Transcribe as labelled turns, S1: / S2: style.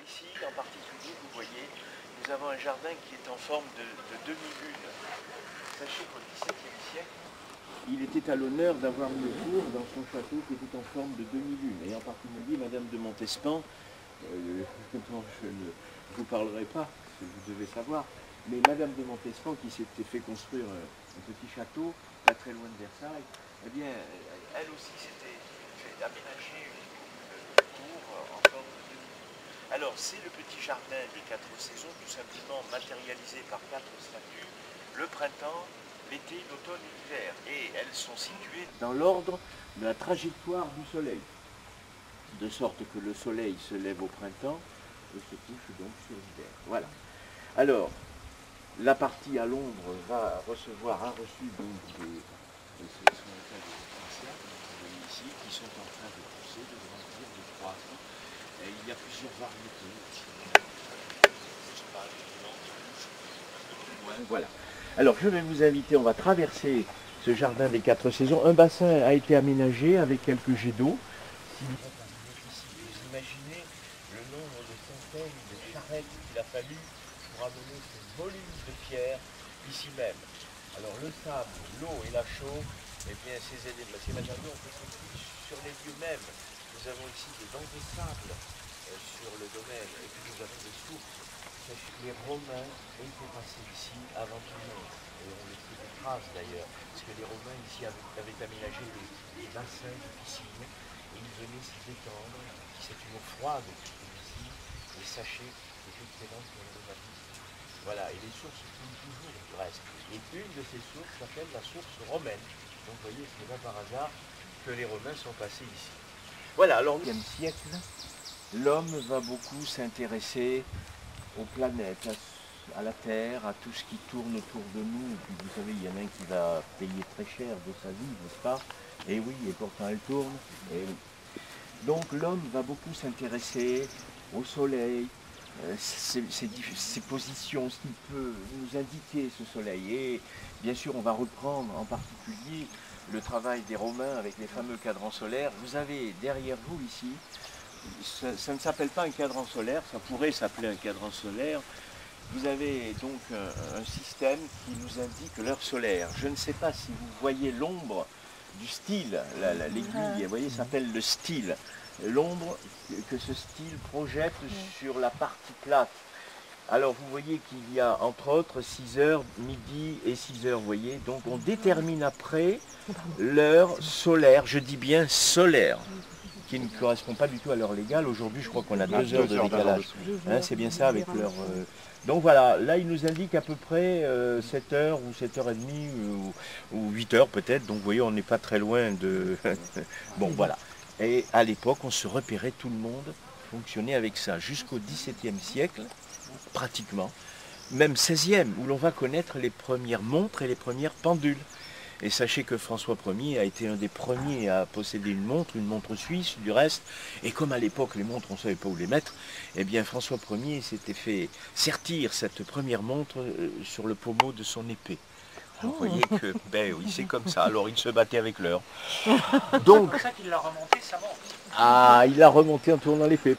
S1: ici, en particulier, vous voyez, nous avons un jardin qui est en forme de demi-lune. Sachez qu'au XVIIe siècle, il était à l'honneur d'avoir une cour dans son château qui était en forme de demi-lune. Et en particulier, Madame de Montespan, dont je ne vous parlerai pas, ce que vous devez savoir, mais Madame de Montespan, qui s'était fait construire un petit château, pas très loin de Versailles, eh bien, elle aussi s'était fait aménager une cour en forme de demi-lune. Alors, c'est le petit jardin des 4 saisons, tout simplement matérialisé par 4 statues, le printemps, l'été, l'automne et l'hiver. Et elles sont situées dans l'ordre de la trajectoire du soleil. De sorte que le soleil se lève au printemps et se couche donc sur l'hiver. Voilà. Alors, la partie à l'ombre a reçu donc des anciens, vous voyez ici, qui sont en train de pousser, de grandir, de croître. Et il y a plusieurs variétés. Voilà. Alors je vais vous inviter, on va traverser ce jardin des 4 saisons. Un bassin a été aménagé avec quelques jets d'eau. Si vous imaginez le nombre de centaines de charrettes qu'il a fallu pour amener ce volume de pierre ici même. Alors le sable, l'eau et la chaux, eh bien ces matériaux ont été faits sur les lieux mêmes. Nous avons ici des dents de sable sur le domaine et puis nous avons des sources. Les Romains étaient passés ici avant tout le monde, et on laissait des traces d'ailleurs, parce que les Romains ici avaient aménagé des bassins de piscines, et ils venaient s'y détendre. C'est une eau froide qui est ici, et sachez que c'est excellent pour le rhumatisme. Voilà, et les sources coulent toujours du reste. Et une de ces sources s'appelle la source romaine. Donc vous voyez, ce n'est pas par hasard que les Romains sont passés ici. Voilà, alors au XIe siècle, l'homme va beaucoup s'intéresser aux planètes, à la Terre, à tout ce qui tourne autour de nous. Et puis vous savez, il y en a un qui va payer très cher de sa vie, n'est-ce pas? Et oui, et pourtant elle tourne. Et oui. Donc l'homme va beaucoup s'intéresser au soleil, ses positions, ce qu'il peut nous indiquer ce soleil. Et bien sûr, on va reprendre en particulier le travail des Romains avec les fameux cadrans solaires. Vous avez derrière vous ici, ça ne s'appelle pas un cadran solaire, ça pourrait s'appeler un cadran solaire. Vous avez donc un système qui nous indique l'heure solaire. Je ne sais pas si vous voyez l'ombre du style, l'aiguille, vous voyez, ça s'appelle le style. L'ombre que ce style projette sur la partie plate. Alors vous voyez qu'il y a entre autres 6 heures, midi et 6 heures, vous voyez. Donc on détermine après l'heure solaire, je dis bien solaire, qui ne correspond pas du tout à l'heure légale. Aujourd'hui, je crois qu'on a 2 heures de décalage. Hein, c'est bien ça avec l'heure. Donc voilà, là, il nous indique à peu près 7 heures ou 7h30 ou 8 heures peut-être. Donc vous voyez, on n'est pas très loin de... Bon, voilà. Et à l'époque, on se repérait, tout le monde fonctionnait avec ça. Jusqu'au XVIIe siècle, pratiquement. Même 16e, où l'on va connaître les premières montres et les premières pendules. Et sachez que François Ier a été un des premiers à posséder une montre suisse du reste. Et comme à l'époque les montres on ne savait pas où les mettre, eh bien François Ier s'était fait sertir cette première montre sur le pommeau de son épée. Alors, vous voyez que, ben oui, c'est comme ça. Alors il se battait avec l'heure. Donc, c'est pour ça qu'il l'a remonté sa montre. Ah, il l'a remonté en tournant l'épée.